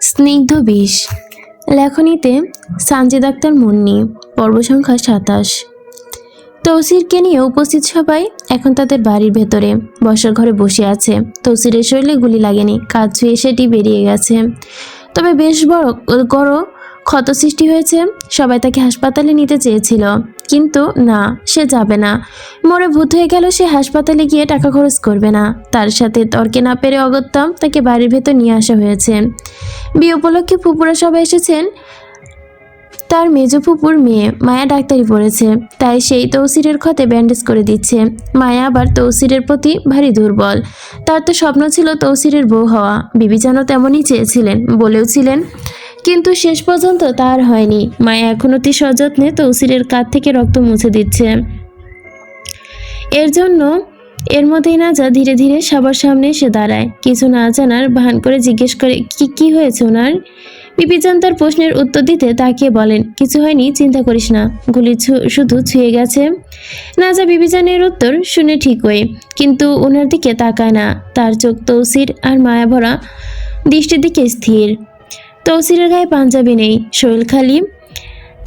স্নিগ্ধ বিষ। লেখনীতে সানজিদ আক্তার মুন্নি। পর্ব সংখ্যা 27। তৌসিরকে নিয়ে উপস্থিত সবাই এখন তাদের বাড়ির ভেতরে বসার ঘরে বসে আছে। তৌসিরের শরীরে গুলি লাগেনি, কাজ ছুঁয়ে সেটি বেরিয়ে গেছে, তবে বেশ বড় ক্ষত সৃষ্টি হয়েছে। সবাই তাকে হাসপাতালে নিতে চেয়েছিল, কিন্তু না, সে যাবে না। মরে ভূত হয়ে গেল, সে হাসপাতালে গিয়ে টাকা খরচ করবে না। তার সাথে তর্কে না পেরে অগত্যা তাকে বাড়ির ভেতর নিয়ে আসা হয়েছে। বিয়ে উপলক্ষে ফুপুরা সবাই এসেছেন। তার মেজ ফুপুর মেয়ে মায়া ডাক্তারি পড়েছে, তাই সেই তৌসিরের ক্ষতে ব্যান্ডেজ করে দিচ্ছে। মায়া আবার তৌসিরের প্রতি ভারী দুর্বল। তার তো স্বপ্ন ছিল তৌসিরের বউ হওয়া। বিবি যেন তেমনই চেয়েছিলেন, বলেওছিলেন, কিন্তু শেষ পর্যন্ত তার হয়নি। মায়া এখন অতি সযত্নে তৌসিরের কাঁধ থেকে রক্ত মুছে দিচ্ছে। এর মধ্যেই নাজা ধীরে ধীরে সবার সামনে এসে দাঁড়ায়। কিছু না জানার ভান করে জিজ্ঞেস করে, কি হয়েছে ওনার? বিপিজান তার প্রশ্নের উত্তর দিতে তাকিয়ে বলেন, কিছু হয়নি, চিন্তা করিস না, গুলি শুধু ছুঁয়ে গেছে। নাজা বিপিজানের উত্তর শুনে ঠিকই, কিন্তু ওনার দিকে তাকায় না। তার চোখ তৌসির আর মায়া ভরা দৃষ্টির দিকে স্থির। তৌসিরের গায়ে পাঞ্জাবি নেই, শরীর খালি।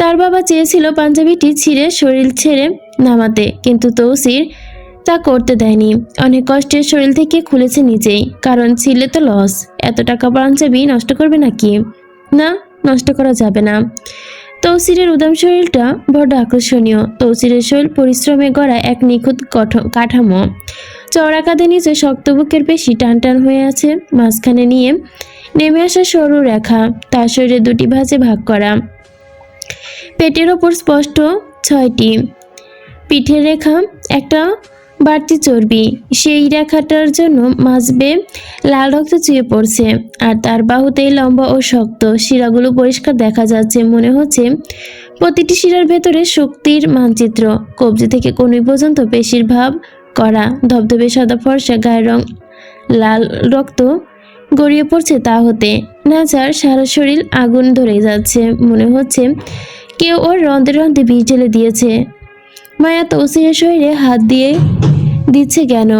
তার বাবা চেয়েছিল পাঞ্জাবিটি ছিঁড়ে শরীর ছেড়ে নামাতে, কিন্তু তৌসির তা করতে দেয়নি। অনেক কষ্টে শরীর থেকে খুলেছে নিজেই, কারণ ছিলে তো লস। এত টাকা পাঞ্জাবি নষ্ট করবে নাকি? না, নষ্ট করা যাবে না। তৌসিরের উদাম শরীরটা বড্ড আকর্ষণীয়। তৌসিরের শরীর পরিশ্রমে গড়া এক নিখুঁত কাঠামো। চওড়া কাঁধে নিচে শক্ত বুকের পেশি টান টান হয়ে আছে, মাঝখানে নিয়ে নেমে আসা সরু রেখা। তার শরীরে দুটি ভাঁজে ভাগ করা, পেটের ওপর স্পষ্ট 6টি পিঠের রেখা, একটা বাড়তি চর্বি। সেই রেখাটার জন্য মাঝবে লাল রক্ত চুয়ে পড়ছে। আর তার বাহুতেই লম্বা ও শক্ত শিরাগুলো পরিষ্কার দেখা যাচ্ছে। মনে হচ্ছে প্রতিটি শিরার ভেতরে শক্তির মানচিত্র। কবজি থেকে কনুই পর্যন্ত পেশির ভাব করা। ধবধবে সাদা ফর্সা, গায়ের রং লাল, রক্ত গড়িয়ে পড়ছে তা হতে। নাজার সারা শরীর আগুন ধরে যাচ্ছে। মনে হচ্ছে কেউ ওর রন্ধে রন্ধে বিষ ঢেলে দিয়েছে। মায়া তৌসিরের শরীরে হাত দিয়ে দিচ্ছে কেন?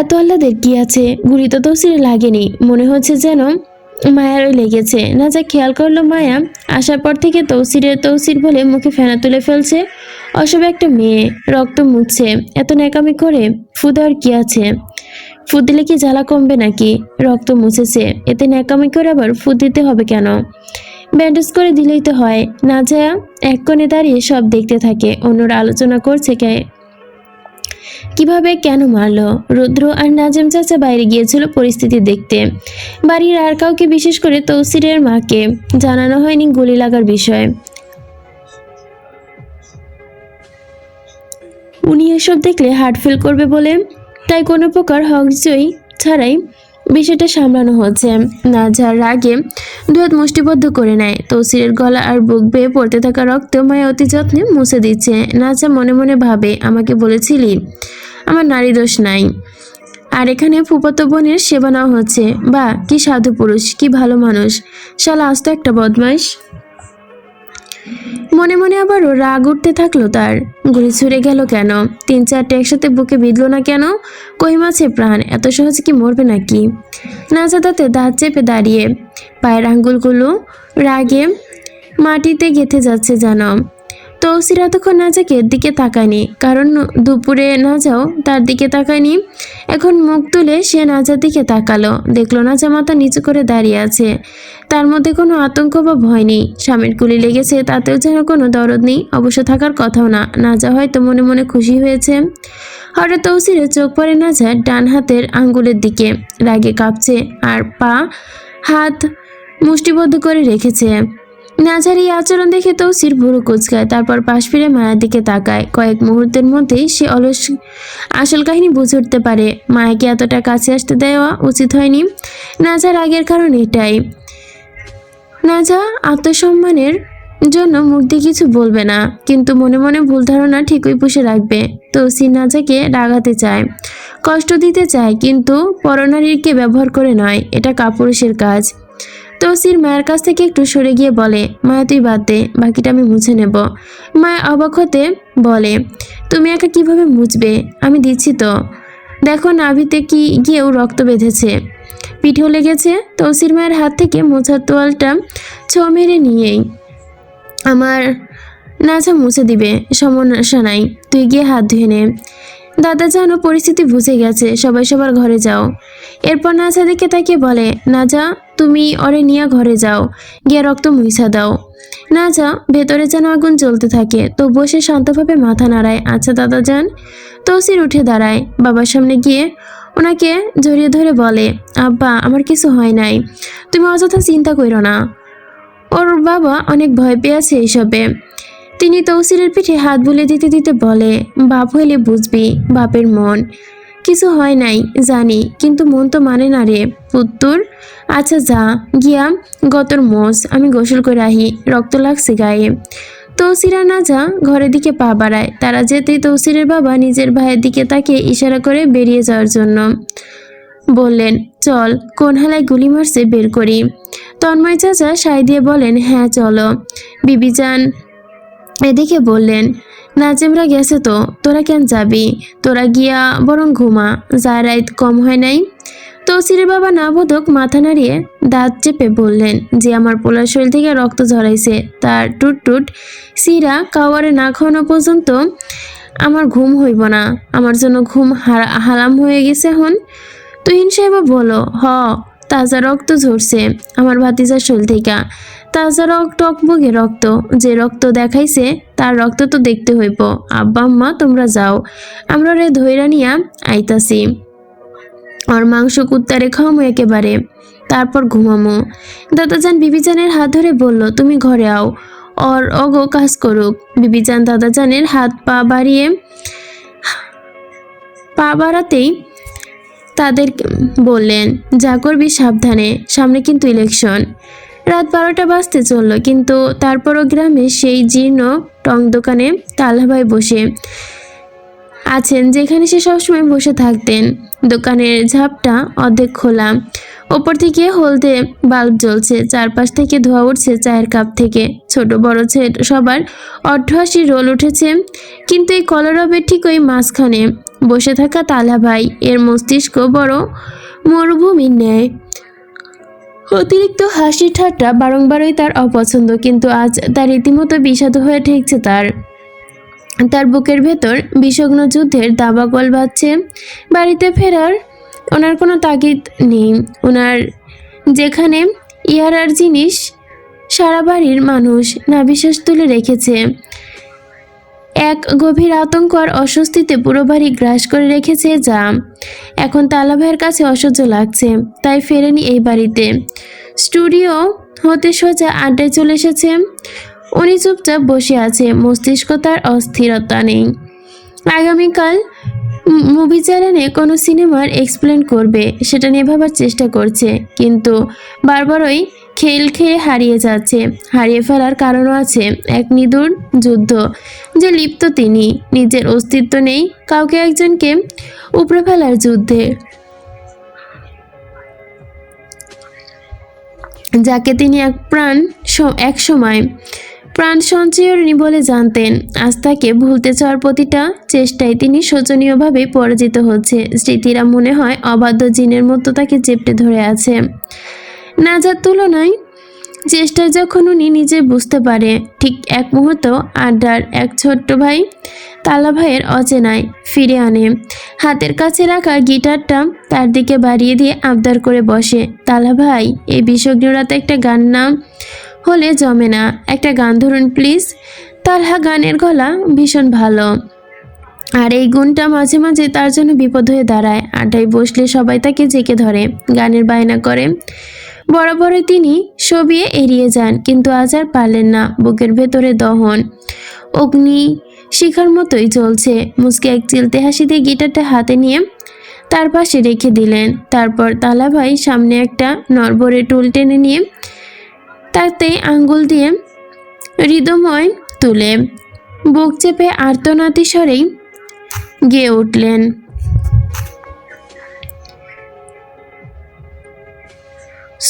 এত আহ্লাদের কি আছে? গুলি তো তৌসিরে লাগেনি, মনে হচ্ছে যেন মায়ারও লেগেছে। নাজা খেয়াল করলো মায়া আসার পর থেকে তৌসির বলে মুখে ফেনা তুলে ফেলছে। অসব একটা মেয়ে, রক্ত মুছছে। এত ন্যাকামি করে ফু দেওয়ার কি আছে? ফু দিলে কি জ্বালা কমবে নাকি? রক্ত মুছেছে, এতে ন্যাকামি করে আবার ফু দিতে হবে কেন? ব্যান্ডেজ করে দিলেই তো হয়। নাজা এক কোণে দাঁড়িয়ে সব দেখতে থাকে। অন্যরা আলোচনা করছে কিভাবে, কেন মারলো। রুদ্র আর নাজেম চাচা বাইরে গিয়েছিল পরিস্থিতি দেখতে। বাড়ির আর কাউকে, বিশেষ করে তৌসিরের মাকে জানানো হয়নি গুলি লাগার বিষয়। উনি এসব দেখলে হার্ট ফেল করবে বলে, তাই কোনো প্রকার হকজয়ী ছাড়াই বিষয়টা সামলানো হচ্ছে। নাজার রাগে দুহাত মুষ্টিবদ্ধ করে নেয়। তৌসিরের গলা আর বুক বেয়ে পড়তে থাকা রক্ত মায়া অতি যত্নে মুছে দিচ্ছে। নাজা মনে মনে ভাবে, আমাকে বলেছিলি আমার নারী দোষ নাই, আর এখানে ফুফাতো বোনের সেবা নেওয়া হচ্ছে। বা কি সাধু পুরুষ, কি ভালো মানুষ। শালা আস্ত একটা বদমাইশ। মনে মনে আবারও রাগ উঠতে থাকলো তার। গুলি ছুড়ে গেল কেন? 3-4টে একসাথে বুকে বিঁধল না কেন? কহিমাছে প্রাণ, এত সহজে কি মরবে নাকি? নাজা দাঁতে দাঁত চেপে দাঁড়িয়ে, পায়ের আঙ্গুলগুলো রাগে মাটিতে গেঁথে যাচ্ছে যেন। তৌসির এতক্ষণ নাজাকে দিকে তাকায়নি, কারণ দুপুরে নাজাও তার দিকে তাকায়নি। এখন মুখ তুলে সে নাজার দিকে তাকালো, দেখলো নাজা মাথা নিচু করে দাঁড়িয়ে আছে। তার মধ্যে কোনো আতঙ্ক বা ভয় নেই। স্বামীর গুলি লেগেছে, তাতেও যেন কোনো দরদ নেই। অবশ্য থাকার কথাও না। নাজা হয়তো মনে মনে খুশি হয়েছে। হঠাৎ তৌসিরের চোখ পড়ে নাজার ডান হাতের আঙ্গুলের দিকে। রাগে কাঁপছে আর হাত মুষ্টিবদ্ধ করে রেখেছে। নাজার এই আচরণ দেখে তৌসির ভুরু কুচকায়, তারপর পাশ ফিরে মায়ের দিকে তাকায়। কয়েক মুহূর্তের মধ্যেই সে আসল কাহিনী বুঝে উঠতে পারে। মায়াকে এতটা কাছে আসতে দেওয়া উচিত হয়নি। নাজার আগের কারণ এটাই। নাজা আত্মসম্মানের জন্য মুখ দিয়ে কিছু বলবে না, কিন্তু মনে মনে ভুল ধারণা ঠিকই পুষে রাখবে। তৌসির নাজাকে রাগাতে চায়, কষ্ট দিতে চায়, কিন্তু পরনারীকে ব্যবহার করে নয়। এটা কাপুরুষের কাজ। তৌসির মায়ের কাছ থেকে একটু সরে গিয়ে বলে, মায়া তুই বাদ দে, বাকিটা আমি মুছে নেব। মায়া অবাক হতে বলে, তুমি একা কিভাবে মুছবে? আমি দিচ্ছি তো, দেখো নাভিতে গিয়েও রক্ত বেঁধেছে। পিঠেও লেগেছে। তৌসির মায়ের হাত থেকে মোছার তোয়ালটা ছো মেরে নিয়েই, আমার নাজা মুছে দিবে, সমস্যা নাই, তুই গিয়ে হাত ধুয়ে নে। দাদা জানো পরিস্থিতি বুঝে গেছে, সবাই সবার ঘরে যাও। এরপর নাজা দিকে তাকিয়ে বলে, নাজা তুমি ওরে নিয়ে ঘরে যাও, গিয়ে রক্ত মুইছা দাও। নাজা ভেতরে যেন আগুন জ্বলতে থাকে, তো বসে শান্তভাবে মাথা নাড়ায়। আচ্ছা দাদা যান। তৌসির উঠে দাঁড়ায়, বাবার সামনে গিয়ে ওনাকে জড়িয়ে ধরে বলে, আব্বা আমার কিছু হয় নাই, তুমি অযথা চিন্তা করো না। ওর বাবা অনেক ভয় পেয়েছে এইসবে। তিনি তৌসিরের পিঠে হাত বুলিয়ে দিতে দিতে বলে, বাপ হইলে বুঝবি বাপের মন। কিছু হয় নাই জানি, কিন্তু মন তো মানে না রে পুত্তুর। আচ্ছা যা গিয়া গতর মোষ, আমি গোসল করে আহি, রক্ত লাগছে গায়ে। তৌসিরা নাজা ঘরের দিকে পা বাড়ায়। তারা যেতেই তৌসিরের বাবা নিজের ভাইয়ের দিকে তাকে ইশারা করে বেরিয়ে যাওয়ার জন্য বললেন, চল কোন হালায় গুলি মারছে বের করি। তন্ময় চাচা সায় দিয়ে বলেন, হ্যাঁ চলো। বিবিজান এদিকে বললেন, নাজেমরা গেছে তো, তোরা কেন যাবি, তোরা গিয়া বরং ঘুমা, যা রাত কম হয় নাই। তৌসিরের বাবা নাবোধক মাথা নাড়িয়ে দাঁত চেপে বললেন, যে আমার পোলার শরীর থেকে রক্ত ঝরাইছে, তার টুট টুট সিরা কাওয়ারে না খাওয়ানো পর্যন্ত আমার ঘুম হইব না, আমার জন্য ঘুম হারাম হয়ে গেছে। হন তুহিন সাহেব বলো, তাজা রক্ত ঝরছে আমার ভাতিজার শরীর থেকে, তাজা টকবগে রক্ত, যে রক্ত দেখাইছে তার রক্ত তো দেখতে হইব। আব্বা আম্মা তোমরা যাও, আমরা রে ধৈরা নিয়া আইতাছি, আর মাংস কুত্তারে খাওয়ামো একেবারে, তারপর ঘুমামো। দাদাজান বিবিজানের হাত ধরে বলল, তুমি ঘরে আও, ওর অগো কাজ করুক। বিবিজান দাদাজানের হাত পা বাড়াতেই তাদের বললেন, যা করবি সাবধানে, সামনে কিন্তু ইলেকশন। রাত 12টা বাজতে চলল, কিন্তু তারপরও গ্রামে সেই জীর্ণ টং দোকানে তালহাভাই বসে আছেন, যেখানে সে সবসময় বসে থাকতেন। দোকানের ঝাপটা অর্ধেক খোলা, ওপর থেকে হলদে বাল্ব জ্বলছে, চারপাশ থেকে ধোয়া উঠছে চায়ের কাপ থেকে। ছোট বড় সবার অট্টহাসি রোল উঠেছে, কিন্তু এই কলরবের ঠিক ওই মাঝখানে বসে থাকা তালহাভাই, এর মস্তিষ্ক বড় মরুভূমির ন্যায়। অতিরিক্ত হাসি ঠাট্টা বারংবারই তার অপছন্দ, কিন্তু আজ তার রীতিমতো বিষাদ হয়ে ঠেকছে। তার বুকের ভেতর বিষগ্ন যুদ্ধের দাবাগল বাজছে। বাড়িতে ফেরার ওনার কোনো তাগিদ নেই। ওনার যেখানে ইয়ারার জিনিস সারা বাড়ির মানুষ নাভিশ্বাস তুলে রেখেছে, এক গভীর আতঙ্ক আর অস্বস্তিতে পুরো বাড়ি গ্রাস করে রেখেছে, যা এখন তালাভাইয়ের কাছে অসহ্য লাগছে। তাই ফেরেনি এই বাড়িতে, স্টুডিও হতে সোজা আড্ডায় চলে এসেছে। উনি চুপচাপ বসে আছে, মস্তিষ্ক তার অস্থিরতা নেই। আগামীকাল মুভি চ্যানেলে কোনো সিনেমার এক্সপ্লেন করবে, সেটা নিয়ে ভাবার চেষ্টা করছে, কিন্তু বারবারই খেল খেয়ে হারিয়ে যাচ্ছে। হারিয়ে ফেলার কারণও আছে, এক নিদূর যুদ্ধ যে লিপ্ত তিনি। নিজের অস্তিত্ব নেই, কাউকে একজনকে উপড়ে ফেলার যুদ্ধে, যাকে তিনি এক সময় প্রাণ সঞ্চয়নী বলে জানতেন। আজ তাকে ভুলতে চাওয়ার প্রতিটা চেষ্টায় তিনি শোচনীয়ভাবে পরাজিত হচ্ছে। স্মৃতিরা মনে হয় অবাধ্য জিনের মতো তাকে চেপটে ধরে আছে। নাজার তুলনায় চেষ্টায় যখন উনি নিজে বুঝতে পারে, ঠিক এক মুহূর্ত আড্ডার এক ছোট্ট ভাই তালা ভাইয়ের অচেনায় ফিরে আনে। হাতের কাছে রাখা গিটারটা তার দিকে বাড়িয়ে দিয়ে আবদার করে বসে, তালা ভাই এই বিষগ্ন রাতে একটা গান নাম হলে জমে না, একটা গান ধরুন প্লিজ। তালহা গানের গলা ভীষণ ভালো, আর এই গুণটা মাঝে মাঝে তার জন্য বিপদ হয়ে দাঁড়ায়। আড্ডায় বসলে সবাই তাকে জেকে ধরে, গানের বায়না করে। বরাবরই তিনি সবিয়ে এড়িয়ে যান, কিন্তু আজ আর পারলেন না। বুকের ভেতরে দহন অগ্নি শিখার মতোই চলছে। মুচকে এক চিলতে হাসিতে গিটারটা হাতে নিয়ে তার পাশে রেখে দিলেন। তারপর তালাভাই সামনে একটা নড়বড়ে টুল টেনে নিয়ে তাতে আঙ্গুল দিয়ে হৃদময় তুলে বুক চেপে আর্তনাতি স্বরেই গেয়ে উঠলেন,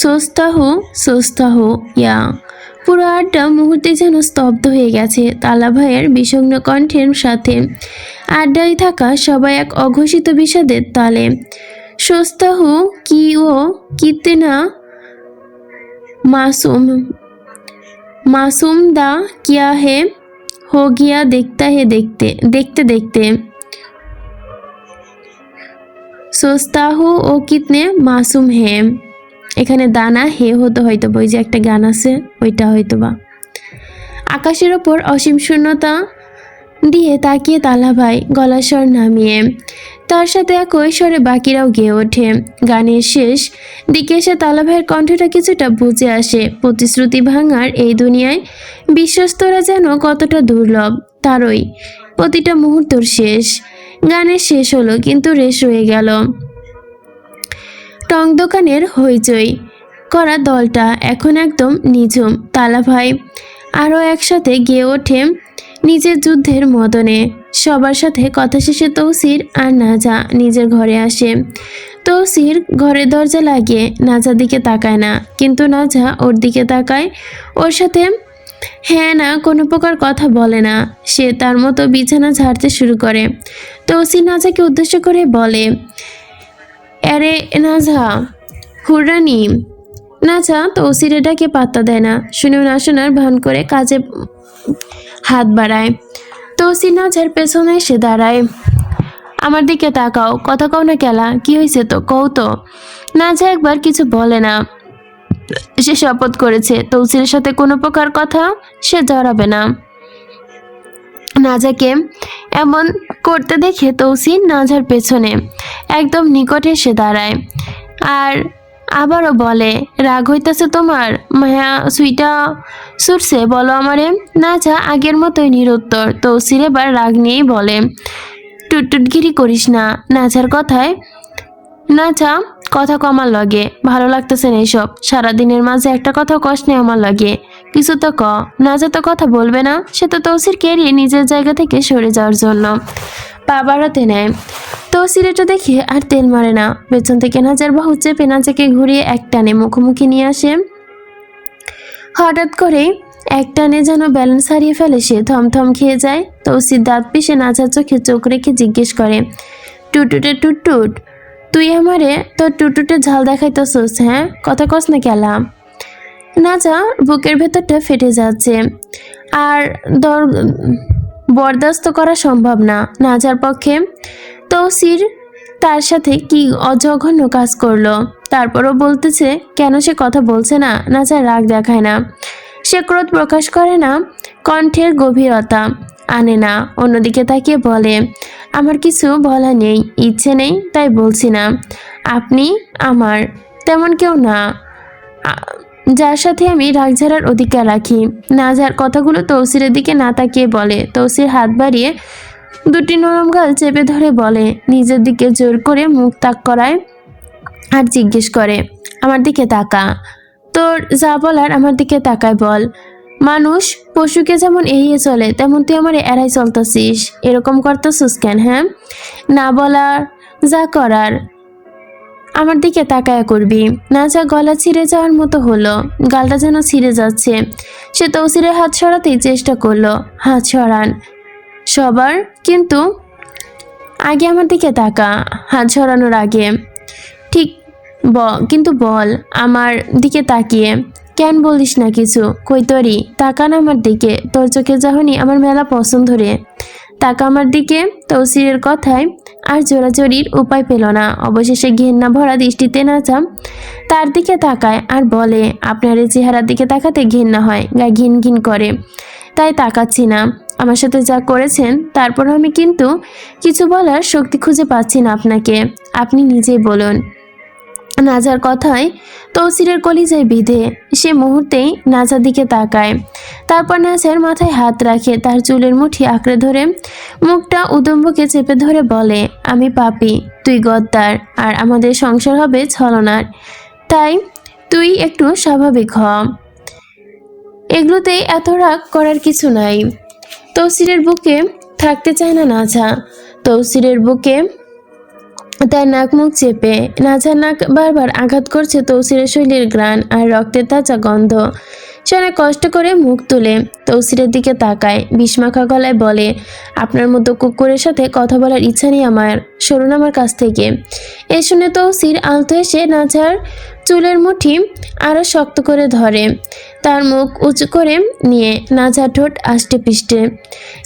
সোস্তা হো ইয়া। পুরো আড্ডা মুহূর্তে যেন স্তব্ধ হয়ে গেছে তালা ভাইয়ের বিষগ্ন কণ্ঠের সাথে। আড্ডায় থাকা সবাই এক অঘোষিত বিষাদের তালে सोचता हूँ कि वो कितना मासूम मासूम दा क्या है हो गया देखता है देखते देखते देखते सोचता हूँ ও कितने मासूम है এখানে দানা হে হতো হয়তো ওই যে একটা গান আছে ওইটা হয়তো বা আকাশের ওপর অসীম শূন্যতা দিয়ে তাকিয়ে তালা ভাই গলার স্বর নামিয়ে তার সাথে একই স্বরে বাকিরাও গেয়ে ওঠে গানের শেষ দিকে এসে তালা ভাইয়ের কণ্ঠটা কিছুটা বুঝে আসে প্রতিশ্রুতি ভাঙার এই দুনিয়ায় বিশ্বস্তরা যেন কতটা দুর্লভ তারই প্রতিটা মুহূর্তর শেষ গানের শেষ হলো কিন্তু রেশ রয়ে গেল টং দোকানের হইচই করা দলটা এখন একদম নিঝুম তালা ভাই আরও একসাথে গেয়ে ওঠে নিজের যুদ্ধের মদনে সবার সাথে কথা শেষে তৌসির আর নাজা নিজের ঘরে আসে তৌসির ঘরের দরজা লাগিয়ে নাজার দিকে তাকায় না কিন্তু নাজা ওর দিকে তাকায় ওর সাথে হ্যাঁ না কোনো প্রকার কথা বলে না সে তার মতো বিছানা ঝাড়তে শুরু করে তৌসির নাজাকে উদ্দেশ্য করে বলে আরে নাজা হুররানি নাজা তৌসির এটাকে পাত্তা দেয় না শুনেও না শোনার ভান করে কাজে হাত বাড়ায় তৌসির নাজার পেছনে এসে দাঁড়ায় আমার দিকে তাকাও কথা কও না কেলা কি হয়েছে তো কও তো নাজা একবার কিছু বলে না সে শপথ করেছে তৌসিরের সাথে কোনো প্রকার কথা সে জড়াবে না নাজাকে এমন করতে দেখে তৌসির নাজার পেছনে একদম নিকটে এসে দাঁড়ায় আর আবারও বলে রাগ হইতেছে তোমার মায়া সুইটা সুরছে বলো আমারে নাজা আগের মতোই নিরুত্তর তৌসির এবার রাগ নিয়েই বলে টুটটুটগিরি করিস না নাজার কথায় নাজা কথা কমার লগে ভালো লাগতেছে না এইসব সারাদিনের মাঝে একটা কথা কষ্ট নেই আমার লাগে কিছু তো ক নাজা তো কথা বলবে না সে তো তৌসির কেড়িয়ে নিজের জায়গা থেকে সরে যাওয়ার জন্য পা বাড়াতে নেয় তৌসির এটা দেখে আর তেল মারে না পেছন থেকে নাজার বাহু চেপে নাজাকে ঘুরিয়ে এক টানে মুখোমুখি নিয়ে আসে হঠাৎ করে এক টানে যেন ব্যালেন্স হারিয়ে ফেলে সে থমথম খেয়ে যায় তৌসির দাঁত পিষে নাজার চোখে চোখ রেখে জিজ্ঞেস করে টুটুটে টুটটুট তুই আমারে তোর টুটুটে ঝাল দেখাইতেছস হ্যাঁ কথা কস না কেলা নাজা বুকের ভেতরটা ফেটে যাচ্ছে আর বরদাস্ত করা সম্ভব না নাজার পক্ষে তৌসির তার সাথে কি অজঘন্য কাজ করলো তারপরও বলতেছে কেন সে কথা বলছে না নাজার রাগ দেখায় না সে ক্রোধ প্রকাশ করে না কণ্ঠের গভীরতা আনে না অন্যদিকে তাকিয়ে বলে আমার কিছু বলা নেই ইচ্ছে নেই তাই বলছি না আপনি আমার তেমন কেউ না যার সাথে আমি রাগ ঝাড়ার অধিকার রাখি নাজার কথাগুলো তৌসিরের দিকে না তাকিয়ে বলে তৌসির হাত বাড়িয়ে দুটি নরম গাল চেপে ধরে বলে নিজের দিকে জোর করে মুখ তাক করায় আর জিজ্ঞেস করে আমার দিকে তাকা তোর যা বলার আমার দিকে তাকায় বল মানুষ পশুকে যেমন এড়িয়ে চলে তেমন তুই আমার এড়াই চলতেছিস এরকম করতেছিস কেন হ্যাঁ না বলার যা করার আমার দিকে তাকায়া করবি নাজা গলা ছিঁড়ে যাওয়ার মতো হলো গালটা যেন ছিঁড়ে যাচ্ছে সে তৌসিরের হাত সরাতেই চেষ্টা করলো হাত সরান সবার কিন্তু আগে আমার দিকে তাকা হাত সরানোর আগে ঠিক কিন্তু বল আমার দিকে তাকিয়ে কেন বলিস না কিছু কই তোরি তাকান আমার দিকে তোর চোখে যখনই আমার মেলা পছন্দ রে তাকা আমার দিকে তৌসিরের কথায় আর জোরাজোরির উপায় পেল না অবশেষে ঘেন্না ভরা দৃষ্টিতে নাজা তার দিকে তাকায় আর বলে আপনার এই চেহারার দিকে তাকাতে ঘেন্না হয় গায়ে ঘিন ঘিন করে তাই তাকাচ্ছি না আমার সাথে যা করেছেন তারপর আমি কিন্তু কিছু বলার শক্তি খুঁজে পাচ্ছি না আপনাকে আপনি নিজেই বলুন নাজার কথায় তৌসিরের কলিজায় বিঁধে সে মুহূর্তেই নাজার দিকে তাকায় তারপর নাজার মাথায় হাত রাখে তার চুলের মুঠি আঁকড়ে ধরে মুখটা উদম্বকে চেপে ধরে বলে আমি পাপী তুই গদ্দার আর আমাদের সংসার হবে ছলনার তাই তুই একটু স্বাভাবিক হ এগুলোতেই এত রাগ করার কিছু নাই তৌসিরের বুকে থাকতে চায় না নাজা তৌসিরের বুকে তার নাক মুখ চেপে নাজার নাক বারবার আঘাত করছে তৌসিরের শৈলীর গ্রাণ আর রক্তের তাজা গন্ধ সে অনেক কষ্ট করে মুখ তুলে তৌসিরের দিকে তাকায়, বিষমাখা গলায় বলে, আপনার মতো কুকুরের সাথে কথা বলার ইচ্ছা নেই আমার, সরুন আমার কাছ থেকে। এ শুনে তৌসির আলতো এসে নাজার চুলের মুঠি আরো শক্ত করে ধরে, তার মুখ উঁচু করে নিয়ে নাজা ঠোঁট আষ্টে পিষ্টে।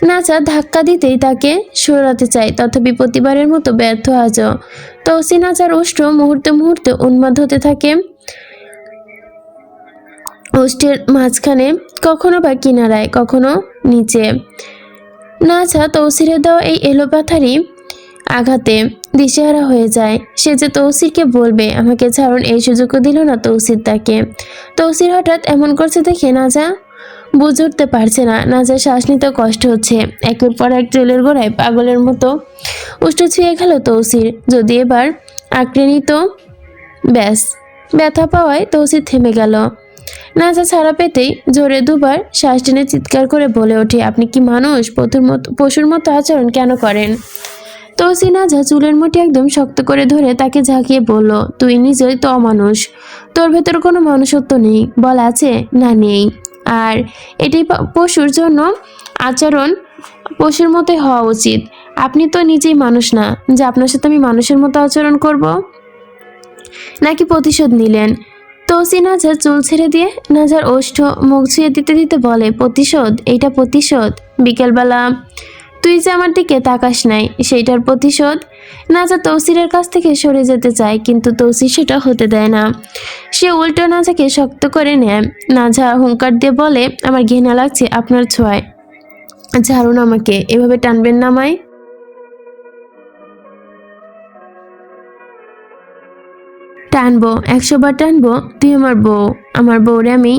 নাজা ধাক্কা দিতেই তাকে সরাতে চায়, তথাপি প্রতিবারের মতো ব্যর্থ আজও। তৌসি নাজার ওষ্ঠ মুহূর্তে মুহূর্তে উন্মাদ হতে থাকে, ওষ্ঠের মাঝখানে, কখনো বা কিনারায়, কখনো নিচে। নাজা তৌসিরের দেওয়া এই এলোপাথারি আঘাতে দিশেহারা হয়ে যায়। সে যে তৌসিরকে বলবে আমাকে ছাড়ুন, এই সুযোগও দিল না তৌসির তাকে। তৌসির হঠাৎ এমন করছে দেখে নাজা বুঝে উঠতে পারছে না। নাজার শ্বাস নিতেও কষ্ট হচ্ছে। একের পর এক চুলের গোড়ায় পাগলের মতো উষ্ঠ ছুঁয়ে গেল তৌসির। যদি এবার আঁকড়ে নিত, ব্যাস। ব্যথা পাওয়ায় তৌসির থেমে গেল। নাজা ছাড়া পেতেই জোরে দুবার শ্বাস টেনে চিৎকার করে বলে ওঠে, আপনি কি মানুষ? পশুর মতো আচরণ কেন করেন? তৌসি নাজা চুলের মুঠি একদম শক্ত করে ধরে তাকে ঝাঁকিয়ে বলল, তুই নিজেই তো অমানুষ, তোর ভেতর কোনো মানুষত্ব নেই, বল আছে? না, নেই। আর এটাই পশুর জন্য আচরণ, পশুর মতোই হওয়া উচিত। আপনি তো নিজেই মানুষ না যে আপনার সাথে আমি মানুষের মতো আচরণ করব। নাকি প্রতিশোধ নিলেন? তৌসি নাজার চুল ছেড়ে দিয়ে নাজার ওষ্ঠ মুখ ছুঁয়ে দিতে দিতে বলে, প্রতিশোধ? এইটা প্রতিশোধ? বিকেলবেলা তুই যে আমার দিকে তাকাস নাই, সেইটার প্রতিশোধ? নাজা তৌসিরের কাছ থেকে সরে যেতে চায়, কিন্তু তৌসির সেটা হতে দেয় না। সে উল্টো নাজাকে শক্ত করে নেয়। নাজা হুঙ্কার দিয়ে বলে, আমার ঘৃণা লাগছে আপনার ছোঁয়ায়, ছাড়ুন আমাকে, এভাবে টানবেন না আমায়। টানবো, 100 বার টানবো। তুই আমার বউরে আমি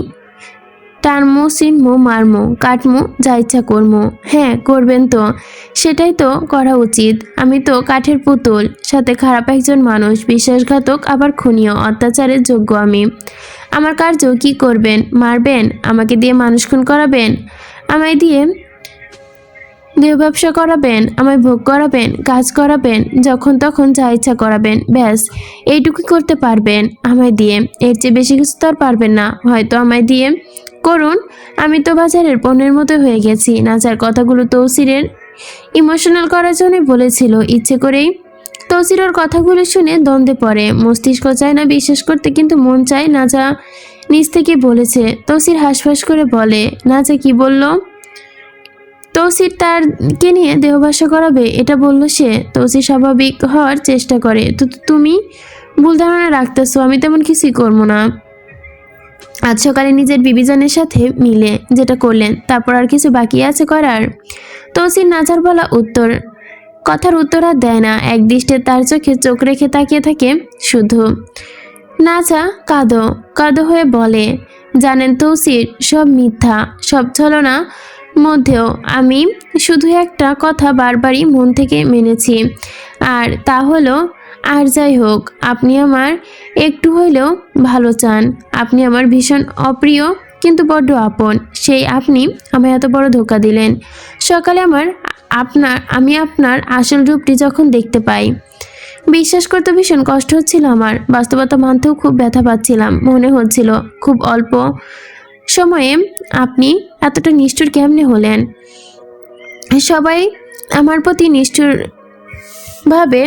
টানমো, চিনমো, মারমো, কাটমো, যা ইচ্ছা করমো। হ্যাঁ, করবেন তো, সেটাই তো করা উচিত। আমি তো কাঠের পুতুল, সাথে খারাপ একজন মানুষ, বিশ্বাসঘাতক, আবার খুনিও, অত্যাচারের যোগ্য আমি। আমার কার্য কি করবেন? মারবেন? আমাকে দিয়ে মানুষ খুন করাবেন? আমায় দিয়ে দেহ ব্যবসা করাবেন? আমায় ভোগ করাবেন, কাজ করাবেন, যখন তখন যা ইচ্ছা করাবেন, ব্যাস এইটুকুই করতে পারবেন আমায় দিয়ে? এর চেয়ে বেশি কিছু তো আর পারবেন না। হয়তো আমায় দিয়ে করুন, আমি তো বাজারের পণ্যের মতো হয়ে গেছি। নাজার কথাগুলো তৌসিরের ইমোশনাল করার জন্যই বলেছিল, ইচ্ছে করেই। তৌসিরের কথাগুলো শুনে দ্বন্দ্বে পড়ে, মস্তিষ্ক চায় না বিশ্বাস করতে, কিন্তু মন চায় নাজা নিজ থেকে বলেছে। তৌসির হাঁসফাঁস করে বলে, নাজা কি বলল? তৌসির তারকে নিয়ে দেহভাষা করাবে, এটা বলল সে। তৌসির স্বাভাবিক হওয়ার চেষ্টা করে, তো তুমি ভুল ধারণা রাখতেছো, আমি তেমন কিছুই করবো না। আজ সকালে নিজের বিবিজানের সাথে মিলে যেটা করলেন, তারপর আর কিছু বাকি আছে করার? তৌসির নাজার বলা কথার উত্তর আর দেয় না, এক দৃষ্টে তার চোখে চোখ রেখে তাকিয়ে থাকে শুধু। নাজা কাঁদো হয়ে বলে, জানেন তৌসির, সব মিথ্যা, সব ছলনা মধ্যেও আমি শুধু একটা কথা বারবারই মন থেকে মেনেছি, আর তা হলো, আর যাই হোক, আপনি আমার একটু হইলেও ভালো চান। আপনি আমার ভীষণ অপ্রিয় কিন্তু বড্ড আপন, সেই আপনি আমায় এত বড় ধোঁকা দিলেন। সকালে আমি আপনার আসল রূপটি যখন দেখতে পাই, বিশ্বাস করতে ভীষণ কষ্ট হচ্ছিল আমার, বাস্তবতা মানতেও খুব ব্যথা পাচ্ছিলাম। মনে হচ্ছিল খুব অল্প সময়ে আপনি এতটা নিষ্ঠুর কেমনে হলেন। সবাই আমার প্রতি নিষ্ঠুর ভাবে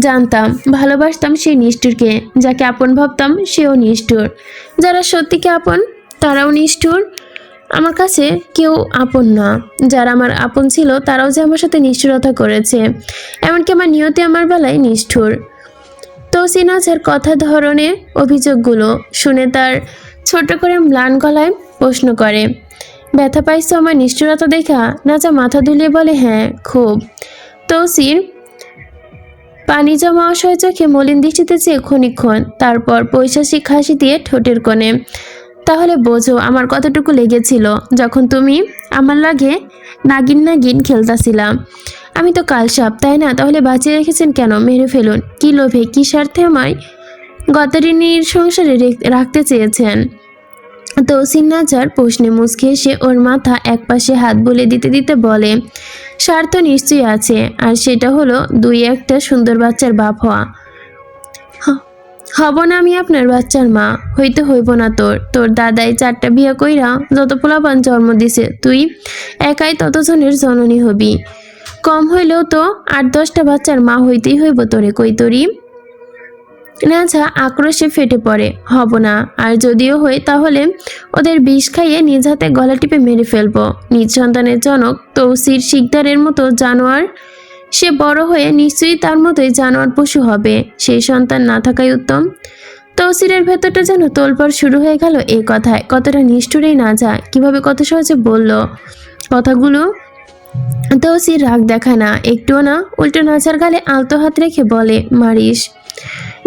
জানতাম, ভালোবাসতাম সেই নিষ্ঠুরকে, যাকে আপন ভাবতাম সেও নিষ্ঠুর, যারা সত্যিকে আপন তারাও নিষ্ঠুর। আমার কাছে কেউ আপন না, যারা আমার আপন ছিল তারাও যে আমার সাথে নিষ্ঠুরতা করেছে, এমনকি আমার নিয়তি আমার বেলায় নিষ্ঠুর। তৌসি নাজার কথা ধরনের অভিযোগগুলো শুনে তার ছোট করে ম্লান গলায় প্রশ্ন করে, ব্যথা পাইছো আমার নিষ্ঠুরতা দেখা? নাজা মাথা দুলিয়ে বলে, হ্যাঁ, খুব। তৌসির পানি জমা অসহায় চোখে মলিন দৃষ্টিতে চেয়ে ক্ষণিক্ষণ, তারপর পৈশাচিক হাসি দিয়ে ঠোঁটের কোণে, তাহলে বোঝো আমার কতটুকু লেগেছিল যখন তুমি আমার লাগে নাগিন খেলতাছিলাম। আমি তো কালসাপ, তাই না? তাহলে বাঁচিয়ে রেখেছেন কেন? মেরে ফেলুন। কি লোভে, কি স্বার্থে আমায় গতারিনীর সংসারে রাখতে চেয়েছেন? তৌসির নাজার প্রশ্নে মুচকে এসে ওর মাথা একপাশে হাত বুলিয়ে দিতে দিতে বলে, স্বার্থ নিশ্চয়ই আছে, আর সেটা হলো 2-1টা সুন্দর বাচ্চার বাপ হওয়া। হব না আমি আপনার বাচ্চার মা, হইতে হইব না তোর। তোর দাদাই 4টা বিয়া কইরা যত পোলাপান জন্ম দিছে, তুই একাই ততজনের জননী হবি। কম হইলেও তো 8-10টা বাচ্চার মা হইতেই হইব তোরে, কই তরি। নাজা আক্রোশে ফেটে পড়ে। হব না, আর যদিও হই তাহলে ওদের বিষ খাইয়ে নিজ হাতে গলা টিপে মেরে ফেলবো। নিজ সন্তানের জনক তৌসির শিকদারের মতো জানোয়ার, সে বড় হয়ে নিশ্চয়ই তার মতোই জানোয়ার পশু হবে। সেই সন্তান না থাকাই উত্তম। তৌসিরের ভেতরটা যেন তোলপাড় শুরু হয়ে গেল এই কথায়। কতটা নিষ্ঠুরেই নাজা, কিভাবে কত সহজে বলল কথাগুলো। তৌসির রাগ দেখায় না, একটুও না, উল্টো নাচার গালে আলতো হাত রেখে বলে, মারিস,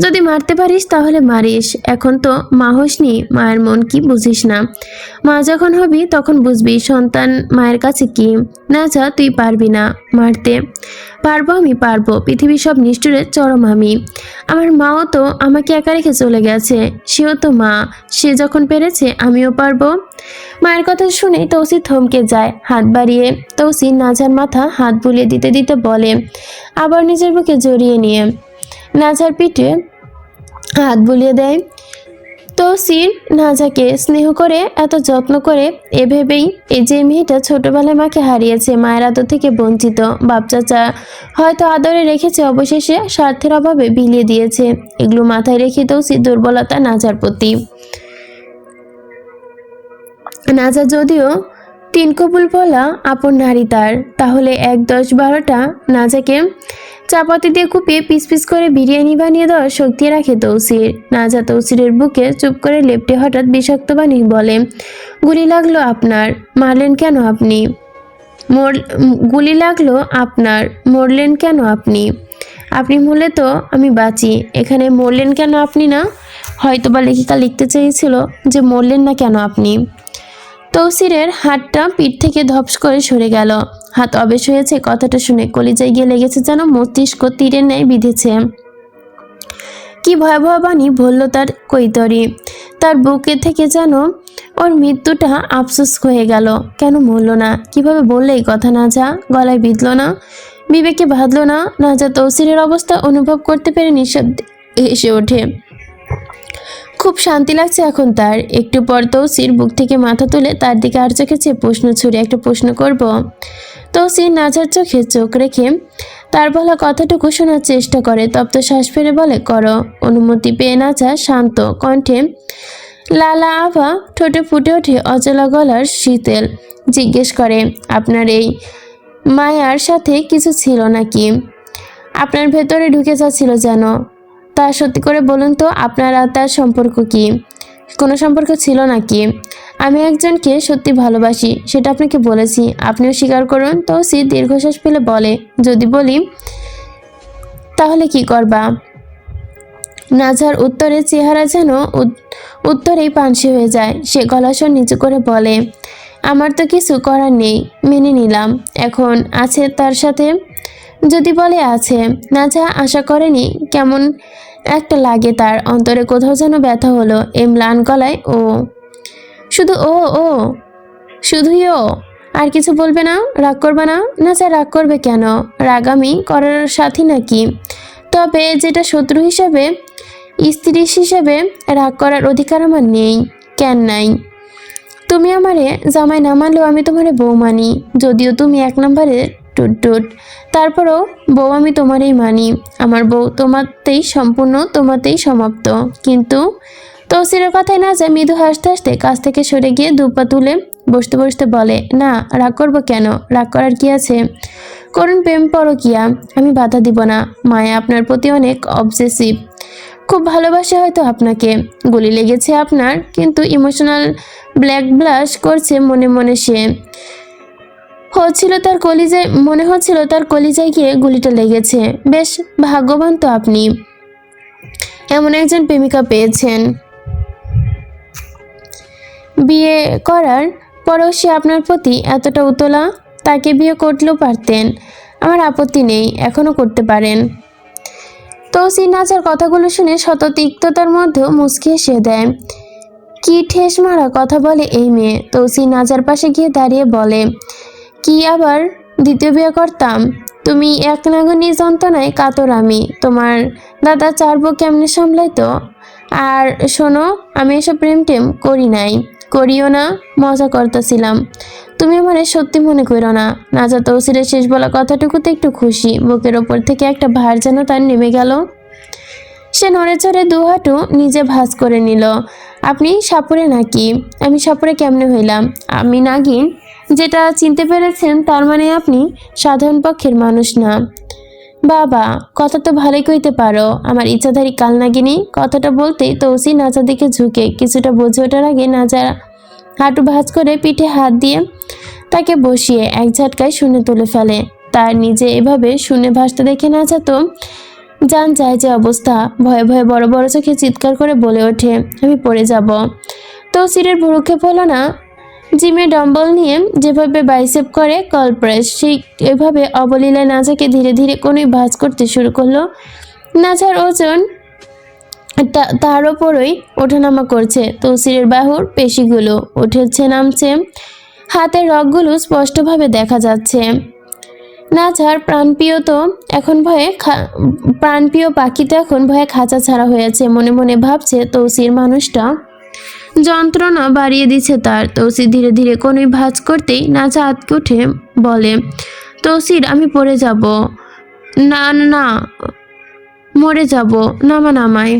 যদি মারতে পারিস তাহলে মারিস। এখন তো মা হসনি, মায়ের মন কি বুঝিস না। মা যখন হবি তখন বুঝবি সন্তান মায়ের কাছে কি। না যা, তুই পারবি না মারতে। পারবো, আমি পারবো। পৃথিবীর সব নিষ্ঠুরের চরম আমি। আমার মাও তো আমাকে একা রেখে চলে গেছে, সেও তো মা। সে যখন পেরেছে আমিও পারবো। মায়ের কথা শুনে তৌসি থমকে যায়। হাত বাড়িয়ে তৌসি নাজার মাথা হাত বুলিয়ে দিতে দিতে বলে, আবার নিজের বুকে জড়িয়ে নিয়ে নাজার পিঠে হাত বুলিয়ে দেয়। তৌসির নাজাকে স্নেহ করে, এত যত্ন করে, এ ভেবেই এই যে মেয়েটা ছোটবেলায় মাকে হারিয়েছে, মায়ের আদর থেকে বঞ্চিত। বাপ চাচা হয়তো আদরে রেখেছে, অবশেষে স্বার্থের অভাবে বিলিয়ে দিয়েছে। এগুলো মাথায় রেখে তৌসির দুর্বলতা নাজার প্রতি। নাজা যদিও 3 কবুল বলা আপন নারী তার, তাহলে 1-10-12টা নাজাকে চাপাতি দিয়ে কুপিয়ে পিস পিস করে বিরিয়ানি বানিয়ে দেওয়ার শক্তি রাখে তৌসির। নাজা তৌসিরের বুকে চুপ করে লেপটে হঠাৎ বিষাক্ত বাণী বলে, গুলি লাগলো আপনার, মারলেন কেন আপনি? গুলি লাগলো আপনার, মরলেন কেন আপনি? আপনি মরলে তো আমি বাঁচি, এখানে মরলেন কেন আপনি না? হয়তোবা লেখিকা লিখতে চেয়েছিল যে মরলেন না কেন আপনি। তৌসিরের হাতটা পিঠ থেকে ধপস করে সরে গেল। হাত অবেশ হয়েছে কথাটা শুনে। কলিজায় গিয়ে লেগেছে যেন মস্তিষ্ক তীরের ন্যায় বিঁধেছে। কি ভয়াবহ বাণী বলল তার কৈতরী। তার বুকে থেকে যেন ওর মৃত্যুটা আফসোস হয়ে গেল। কেন মরল না? কিভাবে বললে এই কথা? নাজা গলায় বিঁধল না, বিবেকে বাঁধল না। নাজা তৌসিরের অবস্থা অনুভব করতে পেরে নিঃশব্দে হেসে ওঠে। খুব শান্তি লাগছে এখন তার। একটু পর তৌসির বুক থেকে মাথা তুলে তার দিকে আর চোখে চেয়ে প্রশ্ন ছুড়ে, একটা প্রশ্ন করব। তৌসির নাজার চোখে চোখ রেখে তার বলা কথাটুকু শোনার চেষ্টা করে। তপ্ত শ্বাস ফেলে বলে, করো। অনুমতি পেয়ে নাজা শান্ত কণ্ঠে লালা আভা ঠোঁটে ফুটে ওঠে অচলা গলার শীতেল। জিজ্ঞেস করে, আপনার এই মায়ার সাথে কিছু ছিল নাকি? আপনার ভেতরে ঢুকে যাচ্ছিল যেন। তা সত্যি করে বলুন তো, আপনার আর তার সম্পর্ক কি? কোনো সম্পর্ক ছিল নাকি? আমি একজনকে সত্যি ভালোবাসি, সেটা আপনাকে বলেছি, আপনিও স্বীকার করুন। তৌসির দীর্ঘশ্বাস ফেলে বলে, যদি বলি তাহলে কি করবা? নাজার উত্তরে চেহারা যেন উত্তরেই পানসি হয়ে যায়। সে গলাস্বর নিচু করে বলে, আমার তো কিছু করার নেই, মেনে নিলাম। এখন আছে তার সাথে? যদি বলে আছে। নাজা আশা করেনি, কেমন একটা লাগে তার অন্তরে। কোথাও যেন ব্যথা হলো। ম্লান গলায় ও, শুধু ও, ও শুধুই ও, আর কিছু বলবে না? রাগ করবে না? নাজা রাগ করবে কেন? রাগ আমি করার সাথী নাকি? তবে যেটা শত্রু হিসেবে, স্ত্রী হিসেবে রাগ করার অধিকার আমার নেই। কেন নাই? তুমি আমারে জামাই না মানলেও আমি তোমারে বউ মানি। যদিও তুমি 1 নম্বরে টুট, তারপরও বউ আমি তোমারই মানি। আমার বউ তোমাতেই সম্পূর্ণ, তোমাতেই সমাপ্ত। কিন্তু তৌসিরের কথায় না যায় মৃদু হাসতে হাসতে কাছ থেকে সরে গিয়ে 2 পা তুলে বসতে বসতে বলে, না, রাগ করবো কেন? রাগ করার কি আছে? করুন প্রেম পরকিয়া, আমি বাধা দিব না। মায়া আপনার প্রতি অনেক অবসেসিভ, খুব ভালোবাসে হয়তো আপনাকে। গুলি লেগেছে আপনার, কিন্তু ইমোশনাল ব্ল্যাক ব্লাশ করছে মনে মনে। সে হচ্ছিল তার কলিজায়, মনে হচ্ছিল তার কলিজায় গিয়ে গুলিটা লেগেছে। বেশ ভাগ্যবান তো আপনি, এমন একজন প্রেমিকা পেয়েছেন। বিয়ে করার পরেও সে আপনার প্রতি এতটা উতলা। তাকে বিয়ে করলেও পারতেন, আমার আপত্তি নেই, এখনো করতে পারেন। তৌসির নাজার কথাগুলো শুনে শত তিক্ততার মধ্যেও মুচকি হেসে দেয়। কি ঠেস মারা কথা বলে এই মেয়ে। তৌসির নাজার পাশে গিয়ে দাঁড়িয়ে বলে, কি আবার দ্বিতীয় বিয়ে করতাম? তুমি এক নাগনি যন্ত্রণায় কাতর, আমি তোমার দাদা চারবো কেমনে সামলাইতো। আর শোনো, আমি এসব প্রেম টেম করি নাই, করিও না, মজা করতেছিলাম। তুমি আমারে সত্যি মনে করো না। নাজা তৌসিরের শেষ বলা কথাটুকুতে একটু খুশি, বুকের ওপর থেকে একটা ভার যেন তার নেমে গেল। সে নড়ে চড়ে দু হাঁটু নিজে ভাঁজ করে নিল। আপনি সাপুরে নাকি? আমি সাপুরে কেমনে হইলাম? আমি নাগিন যেটা চিনতে পেরেছেন, তার মানে আপনি সাধারণ পক্ষের মানুষ না। বাবা, কথা তো ভালোই কইতে পারো, আমার ইচ্ছাধারী কাল নাগিনী। কথাটা বলতেই তৌসি নাজার দিকে ঝুঁকে কিছুটা বুঝে ওঠার আগে নাজা হাঁটু ভাঁজ করে পিঠে হাত দিয়ে তাকে বসিয়ে এক ঝাটকায় শুনে তুলে ফেলে। তার নিজে এভাবে শুনে ভাসতে দেখে নাজা তো জান যায় যে অবস্থা। ভয়ে ভয়ে বড় বড় চোখে চিৎকার করে বলে ওঠে, আমি পড়ে যাব। তৌসিরের ভ্রুক্ষেপ হলো না। জিমে ডম্বল নিয়ে যেভাবে বাইসেপ করে কল প্রেস, সেই এভাবে অবলীলায় নাজাকে ধীরে ধীরে কোনোই ভাঁজ করতে শুরু করলো। নাজার ওজন তার ওপরই ওঠানামা করছে। তৌসিরের বাহুর পেশিগুলো উঠেছে নামছে, হাতের রগগুলো স্পষ্টভাবে দেখা যাচ্ছে। নাজার প্রাণপ্রিয় পাখিটা এখন ভয়ে খাঁচা ছাড়া হয়েছে। মনে মনে ভাবছে, তৌসির মানুষটা যন্ত্রণা বাড়িয়ে দিচ্ছে তার। তৌসির ধীরে ধীরে কোনোই ভাঁজ করতেই নাজা আতকে উঠে বলে, তৌসির আমি পড়ে যাব। না না, মরে যাব, নামা নামায়।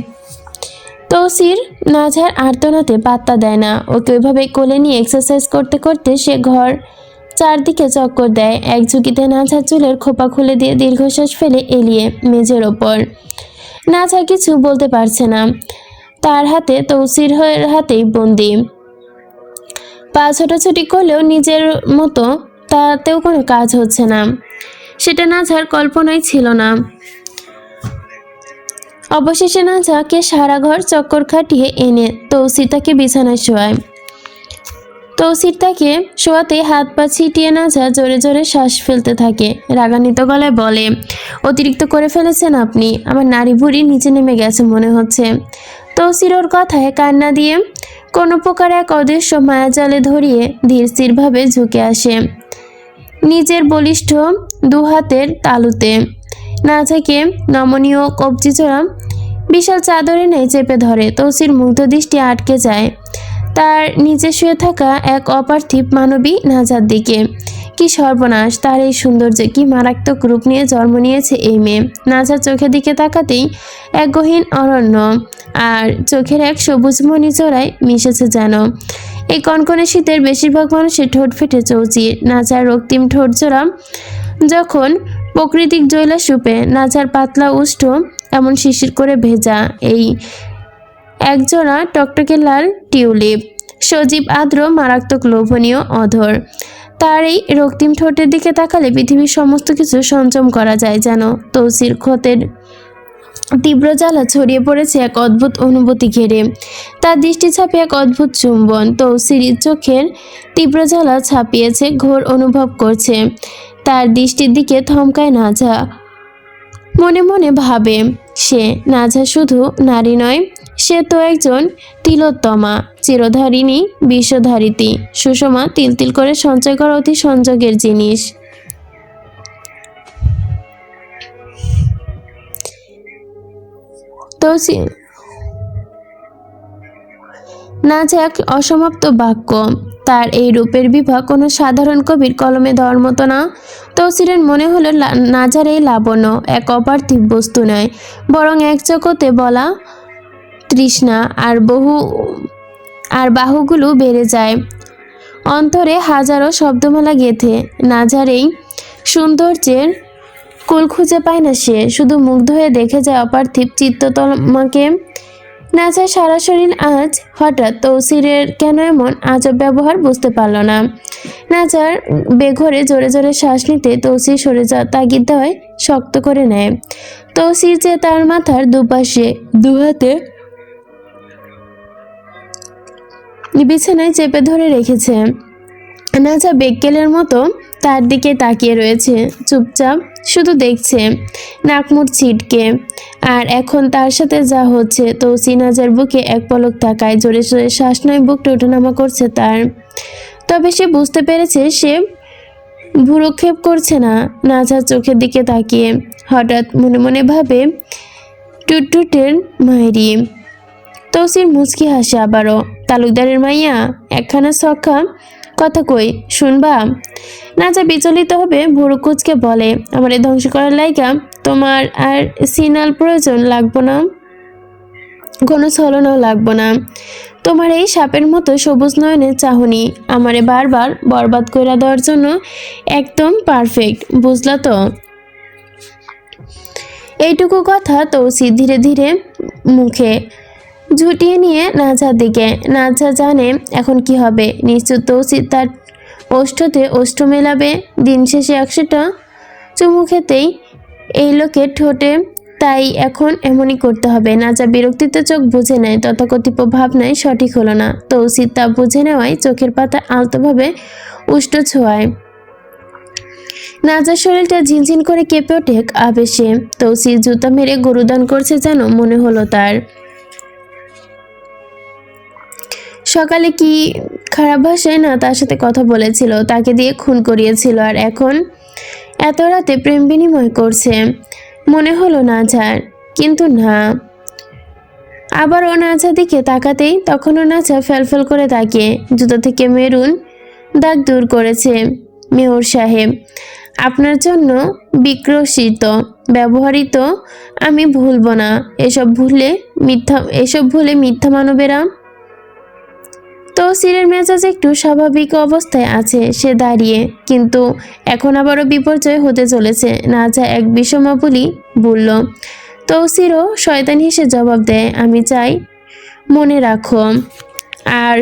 তৌসির নাজার আর্তনাতে পাত্তা দেয় না। ওকে ওইভাবে কোলে নিয়ে এক্সারসাইজ করতে করতে সে ঘর চারদিকে চক্কর দেয়। এক ঝুঁকিতে নাজার চুলের খোপা খুলে দিয়ে দীর্ঘশ্বাস ফেলে এলিয়ে মেঝের ওপর। নাজা কিছু বলতে পারছে না, তার হাতে তৌসির হাতেই বন্দি। পা ছোটাছুটি করলেও নিজের মতো তাতেও কোনো কাজ হচ্ছে না। সেটা নাজার কল্পনাই ছিল না। অবশেষে নাজাকে সারা ঘর চক্কর খাটিয়ে এনে তৌসির তাকে বিছানায় শোয়ায়। তৌসির তাকে শোয়াতে হাত পা ছিটিয়ে নাজা জোরে জোরে শ্বাস ফেলতে থাকে। রাগান্বিত গলায় বলে, অতিরিক্ত করে ফেলেছেন আপনি, আমার নাড়ি ভুঁড়ি নিচে নেমে গেছে মনে হচ্ছে। তৌসির ওর কথায় কান্না দিয়ে কোনো প্রকার এক অদৃশ্য মায়াজালে ধরিয়ে ধীরস্থিরভাবে ঝুঁকে আসে নিজের বলিষ্ঠ দু হাতের তালুতে। নাজাকে নমনীয় কবজি জোড়া বিশাল চাদরে নেই চেপে ধরে। তৌসির মুগ্ধ দৃষ্টি আটকে যায় তার নিচে শুয়ে থাকা এক অপার্থিব মানবী নাজার দিকে। কি সর্বনাশ, তার এই সৌন্দর্যে কি মারাত্মক রূপ নিয়ে জন্ম নিয়েছে এই মেয়ে। নাজার চোখের দিকে তাকাতেই এক গহীন অরণ্য আর চোখের এক সবুজ মণি জোড়ায় মিশেছে যেন। এই কনকনে শীতের বেশিরভাগ মানুষের ঠোঁট ফেটে চৌচির। নাজার রক্তিম ঠোঁট জোড়া যখন প্রাকৃতিক জৈলাস রূপে, নাজার পাতলা উষ্ঠ এমন শিশির করে ভেজা এই একজোড়া টকটকে লাল টিউলিপ, সজীব আর্দ্র মারাত্মক লোভনীয় অধর। তার এই রক্তিম ঠোঁটের দিকে তাকালে পৃথিবীর সমস্ত কিছু সংযম করা যায় যেন। তৌসির ক্ষতের তীব্র জ্বালা ছড়িয়ে পড়েছে এক অদ্ভুত অনুভূতি ঘেরে। তার দৃষ্টি ছাপে এক অদ্ভুত চুম্বন। তৌসির চোখের তীব্র জ্বালা ছাপিয়েছে, ঘোর অনুভব করছে। তার দৃষ্টির দিকে থমকায় নাজা। মনে মনে ভাবে, সে নাজা শুধু নারী নয়, সে তো একজন তিলোত্তমা, চিরধারিণী, বিশ্বধারিতী, সুষমা, তিল তিল করে সঞ্চয় করা অতি সংযোগের জিনিস। তো নাজা এক অসমাপ্ত বাক্য। তার এই রূপের বিভাগ কোনো সাধারণ কবির কলমে দেওয়ার মতো না। তৌসিরের মনে হলো নাজার এই লাবণ্য এক অপার্থিব বস্তু নয়, বরং এক জগতে বলা তৃষ্ণা আর বাহুগুলো বেড়ে যায়। অন্তরে হাজারো শব্দমালা গেঁথে। নাজার এই সৌন্দর্যের কুল খুঁজে পায় না সে, শুধু মুগ্ধ হয়ে দেখে যায় অপার্থিব চিত্ততমাকে। নাজার সারা শরীর আজ হঠাৎ তৌসিরের কেন এমন আজব ব্যবহার বুঝতে পারল না। নাজার বেঘরে জোরে জোরে শ্বাস নিতে তৌসির সরে তাগিদ দেওয়ায় শক্ত করে নেয়। তৌসির যে তার মাথার দুপাশে দু হাতে বিছানায় চেপে ধরে রেখেছে। নাজা বেক্কেলের মতো তার দিকে তাকিয়ে রয়েছে, চুপচাপ শুধু দেখছে, নাকমুখ ছিটকে। আর এখন তার সাথে যা হচ্ছে, তৌসি নাজার বুকে এক পলক তাকায়। জোরে জোরে শ্বাস নয়, বুকটা ওঠানামা করছে তার। তবে সে বুঝতে পেরেছে সে ভ্রুক্ষেপ করছে না নাজার চোখের দিকে তাকিয়ে। হঠাৎ মনে মনে ভাবে টুটটুটের মায়েরি। তৌসির মুচকি হাসে আবারও। তালুকদারের মাইয়া একখানা ছক্কা কথা কই শুনবা? নাজা বিচলিত হবে ভুরু কুচকে বলে, আমারে ধ্বংস করার লাইগা তোমার আর সিনাল প্রয়োজন লাগবো না, কোনো ছলনাও লাগবো না। তোমার এই সাপের মতো সবুজ নয়নের চাহনি আমারে বারবার বরবাদ কইরা দেওয়ার জন্য একদম পারফেক্ট, বুঝলা তো? এইটুকু কথা তৌসির ধীরে ধীরে মুখে ঝুটিয়ে নিয়ে নাজার দিকে। নাজা জানে এখন কি হবে। নিশ্চয় তৌসির তার ওষ্ঠতে ওষ্ঠ মেলাবে। দিন শেষে 100টা চুমু খেতেই এই লোকের ঠোঁটে, তাই এখন এমনই করতে হবে। নাজা বিরক্তিতে চোখ বুঝে নেয়। তথাকথিত ভাবনাই সঠিক হলো না। তৌসির তা বুঝে নেওয়ায় চোখের পাতা আলতোভাবে উষ্ঠ ছোঁয়ায়। নাজার শরীরটা ঝিনঝিন করে কেঁপে ওঠে আবেশে। তৌসির জুতা মেরে গরুদান করছে যেন মনে হলো তার। সকালে কি খারাপ ভাষায় না তার সাথে কথা বলেছিল, তাকে দিয়ে খুন করিয়েছিল, আর এখন এত রাতে প্রেম বিনিময় করছে মনে হলো নাজার। কিন্তু না, আবারও নাজা দিকে তাকাতেই তখনও নাজা ফেলফেল করে তাকিয়ে জুতো থেকে মেরুন দাগ দূর করেছে। মেয়র সাহেব, আপনার জন্য বিক্রসিত ব্যবহৃত আমি ভুলব না। এসব ভুলে মিথ্যা মানবেরা। তৌসিরের মেজাজ একটু স্বাভাবিক অবস্থায় আছে। সে দাঁড়িয়ে, কিন্তু এখন আবারও বিপর্যয় হতে চলেছে। নাজা এক বিষমা বলি বলল। তৌসিরও শয়তান হেসে জবাব দেয়, আমি চাই মনে রাখো। আর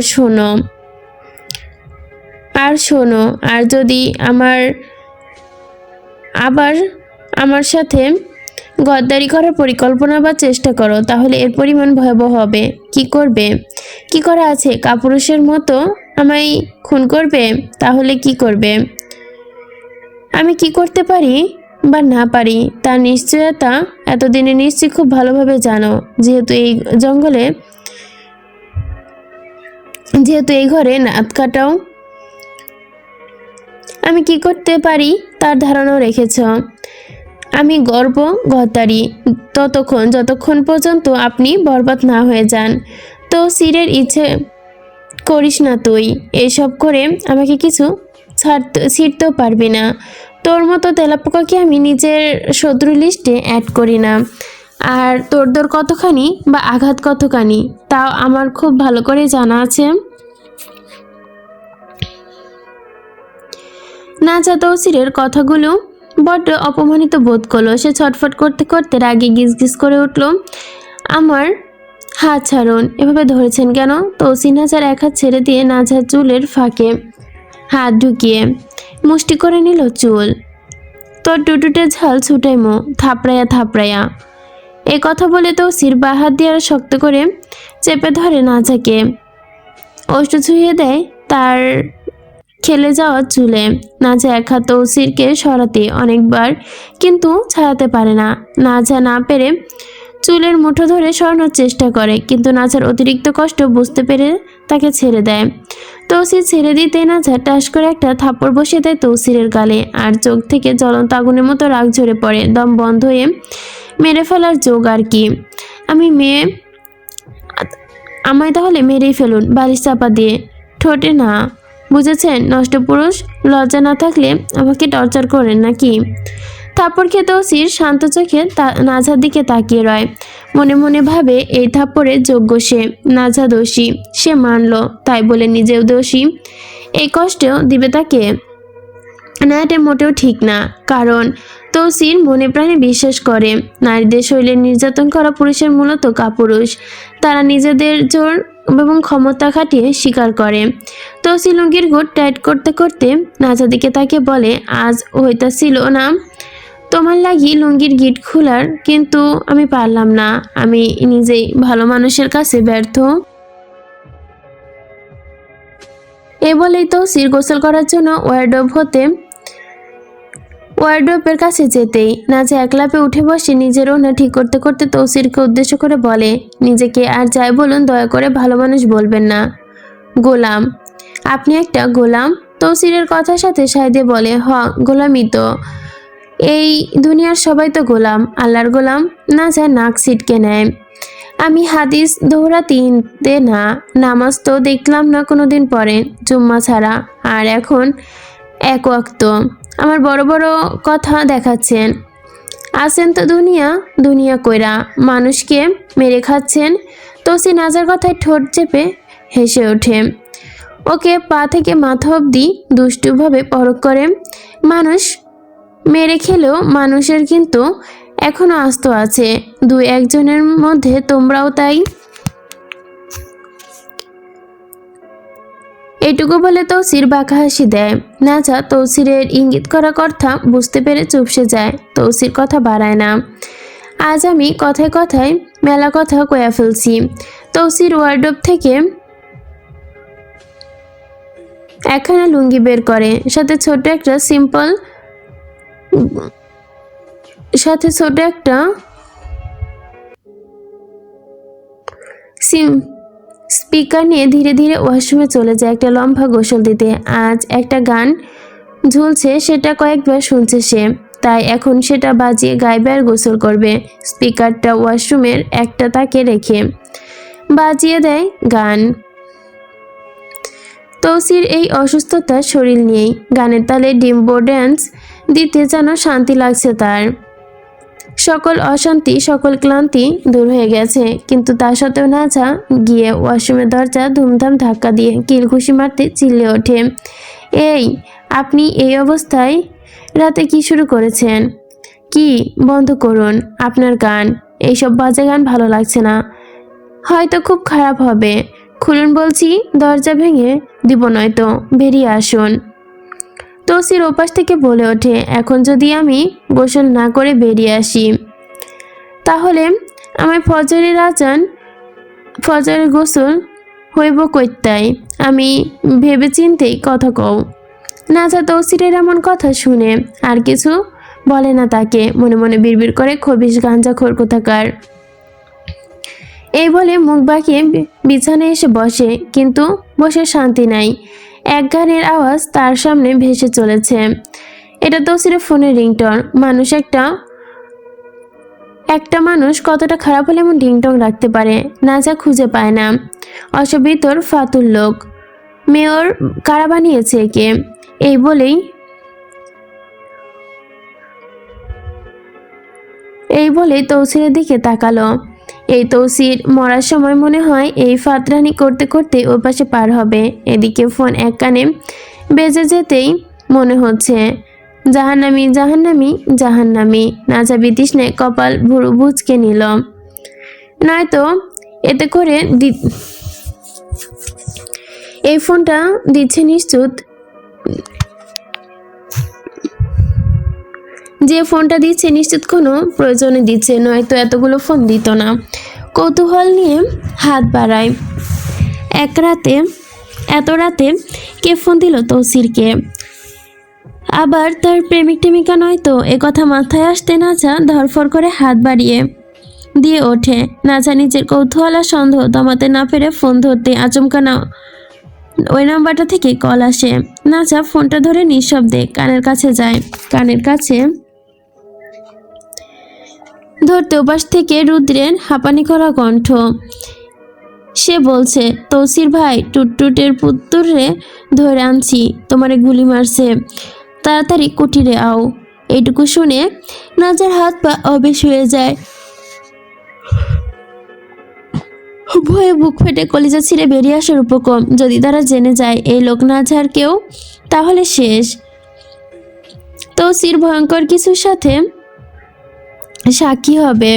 শোনো, আর যদি আবার আমার সাথে গদ্দারি করার পরিকল্পনা বা চেষ্টা করো, তাহলে এর পরিমাণ ভয়াবহ হবে। কি করবে? কি করা আছে? কাপুরুষের মতো আমায় খুন করবে? তাহলে কি করবে? আমি কি করতে পারি বা না পারি তার নিশ্চয়তা এতদিনে নিশ্চয়ই খুব ভালোভাবে জানো। যেহেতু এই ঘরে নাত কাটাও, আমি কি করতে পারি তার ধারণাও রেখেছ। আমি গদ্দারি যতক্ষণ পর্যন্ত আপনি বরবাদ না হয়ে যান। তো সিরের ইচ্ছে করিস না তুই। এসব করে আমাকে কিছু ছিঁড়তেও পারবি না। তোর মতো তেলাপোকাকে আমি নিজের শত্রু লিস্টে অ্যাড করি না। আর তোর কতখানি বা আঘাত কতখানি তাও আমার খুব ভালো করে জানা আছে। নাজা তৌসিরের কথাগুলো বড্ড অপমানিত বোধ করলো। সে ছটফট করতে করতে রাগে গিজগিজ করে উঠল, আমার হাত ছাড়ুন, এভাবে ধরেছেন কেন? তৌসির নাজার এক হাত ছেড়ে দিয়ে নাজার চুলের ফাঁকে হাত ঢুকিয়ে মুষ্টি করে নিল চুল। তোর টুটুটে ঝাল ছুটাইমো থাপড়াইয়া। এই কথা বলে তৌসির বা হাত দিয়ে আরো শক্ত করে চেপে ধরে নাজাকে। ওষ্ঠ ছুঁয়ে দেয় তার খেলে যাওয়া চুলে। নাজা এক হাত তৌসিরকে সরাতে অনেকবার, কিন্তু ছাড়াতে পারে না। নাজা না পেরে চুলের মুঠো ধরে সরানোর চেষ্টা করে, কিন্তু নাজার অতিরিক্ত কষ্ট বুঝতে পেরে তাকে ছেড়ে দেয়। তৌসির ছেড়ে দিতে নাজা টাস করে একটা থাপ্পড় বসিয়ে দেয় তৌসিরের গালে, আর চোখ থেকে জ্বলন্ত আগুনের মতো রাগ ঝরে পড়ে। দম বন্ধ হয়ে মেরে ফেলার যোগ আর কি। আমায় তাহলে মেরেই ফেলুন, বালিশ চাপা দিয়ে, ঠোঁটে না, বুঝেছেন? নষ্ট পুরুষ, লজ্জা না থাকলে আমাকে টর্চার করেন নাকি? থাপ্পড় খেয়ে তৌসির শান্ত চোখে নাজার দিকে তাকিয়ে রয়। মনে মনে ভাবে এই থাপ্পড়ের যোগ্য সে। নাজা দোষী, সে মানল, তাই বলে নিজেও দোষী এই কষ্টেও দিবে তাকে না, এটা মোটেও ঠিক না। কারণ তৌসির মনে প্রাণে বিশ্বাস করে নারীদের শরীরে নির্যাতন করা পুরুষের মূলত কাপুরুষ। তারা নিজেদের জোর এবং ক্ষমতা খাটিয়ে স্বীকার করে। তৌসির লুঙ্গির গুট টাইট করতে করতে নাজার দিকে তাকে বলে, আজ হইতাছিল না তোমার লাগি লুঙ্গির গিট খোলার, কিন্তু আমি পারলাম না। আমি নিজেই ভালো মানুষের কাছে ব্যর্থ। এ বলেই তৌসির গোসল করার জন্য ওয়ার্ডরোবের কাছে যেতেই নাজা একলাপে উঠে বসে নিজের ওড়না ঠিক করতে করতে তৌসিরকে উদ্দেশ্য করে বলে, নিজেকে আর যাই বলুন দয়া করে ভালো মানুষ বলবেন না। গোলাম, আপনি একটা গোলাম। তৌসিরের কথার সাথে সাইদে বলে, গোলামি তো। এই দুনিয়ার সবাই তো গোলাম, আল্লাহর গোলাম। নাজা নাক ছিটকে নেয়। আমি হাদিস দৌড়াতে না, নামাজ তো দেখলাম না কোনোদিন পরে, জুম্মা ছাড়া। আর এখন এক ওয়াক্ত। আমার বড় বড় কথা দেখাচ্ছেন। আছেন তো দুনিয়া কইরা মানুষকে মেরে খাচ্ছেন। তৌসি নাজার কথায় ঠোঁট চেপে হেসে ওঠে। ওকে পা থেকে মাথা অবধি দুষ্টুভাবে পরখ করে। মানুষ মেরে খেলেও মানুষের কিন্তু এখনো আস্ত আছে, দুই একজনের মধ্যে তোমরাও তাই। এটুকু বলে তৌসির বাঁকা হাসি দেয়। নাজা তৌসিরের ইঙ্গিত করা কথা বুঝতে পেরে চুপসে যায়। তৌসির কথা বাড়ায় না। আজ আমি কথায় কথায় মেলা কথা কয়া ফেলছি। তৌসির ওয়ার্ডরোব থেকে একখানা লুঙ্গি বের করে, সাথে ছোট একটা স্পিকার নিয়ে ধীরে ধীরে ওয়াশরুমে চলে যায় একটা লম্বা গোসল দিতে। আজ একটা গান ঝুলছে, সেটা কয়েকবার শুনছে সে, তাই এখন সেটা বাজিয়ে গাইবে আর গোসল করবে। স্পিকারটা ওয়াশরুমের একটা তাকে রেখে বাজিয়ে দেয় গান। তৌসির এই অসুস্থতার শরীর নিয়েই গানের তালে ডিম্বো ড্যান্স দিতে যেন শান্তি লাগছে তার। সকল অশান্তি, সকল ক্লান্তি দূর হয়ে গেছে। কিন্তু তা সত্ত্বেও নাজা গিয়ে ওয়াশরুমের দরজা ধুমধাম ধাক্কা দিয়ে কিলঘুষি মারতে চিল্লে ওঠে, এই আপনি এই অবস্থায় রাতে কি শুরু করেছেন? কি বন্ধ করুন আপনার গান, এইসব বাজে গান ভালো লাগছে না, হয়তো খুব খারাপ হবে। খুলুন বলছি, দরজা ভেঙে দিব নয়তো, বেরিয়ে আসুন। তৌসির ওপাশ থেকে বলে ওঠে, এখন যদি আমি গোসল না করে বেরিয়ে আসি তাহলে আমার ফজরের গোসল হইব কইতাই, আমি ভেবে চিন্তেই কথা কও। নাজা তৌসিরের এমন কথা শুনে আর কিছু বলে না তাকে, মনে মনে বিড়বিড় করে, খবিশ গাঞ্জাখোর কোথাকার। এই বলে মুখ বাঁকিয়ে বিছানায় এসে বসে, কিন্তু বসে শান্তি নাই। এক গানের আওয়াজ তার সামনে ভেসে চলেছে। এটা তৌসিরের ফোনের রিংটন। একটা মানুষ কতটা খারাপ হলে এমন রিংটন রাখতে পারে? নাজা খুঁজে পায় না। অসবিতর ফাতুল লোক, মেয়র কারা বানিয়েছে একে? এই বলেই তৌসিরের দিকে তাকালো। এই তৌসির মরার সময় মনে হয় এই ফাতরানি করতে করতে ওই পাশে পার হবে। এদিকে ফোন এক কানে বেজে যেতেই মনে হচ্ছে, জাহান্নামি জাহান্নামি জাহান্নামি। নাজা বিতৃষ্ণায় কপাল ভুরু বুঁচকে নিল। নয়তো এতে করে এই ফোনটা দিচ্ছে নিশ্চিত, যে ফোনটা দিচ্ছে নিশ্চিত কোনো প্রয়োজনে দিচ্ছে, নয়তো এতগুলো ফোন দিত না। কৌতূহল নিয়ে হাত বাড়ায়। এত রাতে কে ফোন দিল তৌসিরকে? আবার তার প্রেমিক টেমিকা নয়তো? একথা মাথায় আসতে নাজা ধরফর করে হাত বাড়িয়ে দিয়ে ওঠে। নাজা নিজের কৌতূহল আর সন্দেহ দমাতে না পেরে ফোন ধরতে আচমকা না ওই নাম্বারটা থেকে কল আসে। নাজা ফোনটা ধরে নিঃশব্দে কানের কাছে যায়। কানের কাছে ধরতে ওপাশ থেকে রুদ্রের হাঁপানি করা কণ্ঠ। সে বলছে, তৌসির ভাই, টুটটুটের পুত্তুরে ধরে আনছি, তোমারে গুলি মারছে, তাড়াতাড়ি কুটিরে আও। এইটুকু শুনে নাজার হাত পা অবেশ হয়ে যায়। ভয়ে বুক ফেটে কলিজা ছিঁড়ে বেরিয়ে আসার উপক্রম। যদি তারা জেনে যায় এই লোক নাজার কেউ, তাহলে শেষ। তৌসির ভয়ঙ্কর কিছুর সাথে সাক্ষী হবে,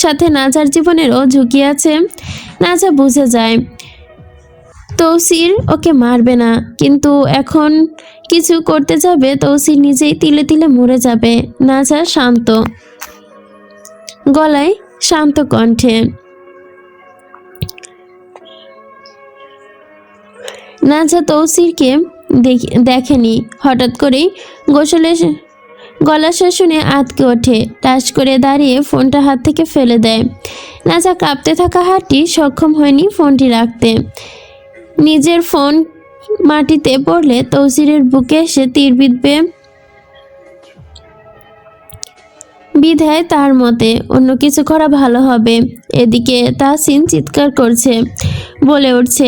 সাথে নাজার জীবনেরও ঝুঁকি আছে। নাজা বুঝে যায় তৌসির ওকে মারবে না, কিন্তু এখন কিছু করতে যাবে তৌসির নিজেই তিলে তিলে মরে যাবে। নাজা শান্ত গলায়, শান্ত কণ্ঠে, নাজা তৌসিরকে দেখেনি। হঠাৎ করেই গলা শুনে আঁতকে ওঠে, টাস করে দাঁড়িয়ে ফোনটা হাত থেকে ফেলে দেয়। নাজা কাঁপতে থাকা হাতটি সক্ষম হয়নি ফোনটি রাখতে। নিজের ফোন মাটিতে পড়লে তৌসিরের বুকে এসে তীর বিঁধবে। বিধায় তার মতে অন্য কিছু করা ভালো হবে। এদিকে তাসিন চিৎকার করছে, বলে উঠছে,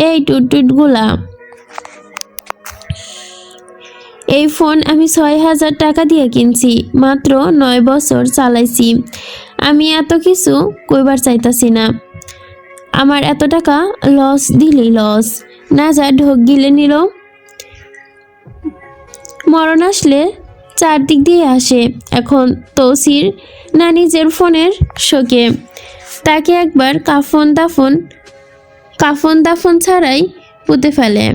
এই টুটটুটগুলা, এই ফোন আমি 6,000 টাকা দিয়ে কিনছি, মাত্র 9 বছর চালাইছি। আমি এত কিছু কইবার চাইতাছি না। আমার এত টাকা লস দিলি লস, না যা ঢোক গিলে নিল। মরণ আসলে চারদিক দিয়ে আসে। এখন তৌসির না নিজের ফোনের শোকে, তাকে একবার কাফন দাফন ছাড়াই পুঁতে ফেলে।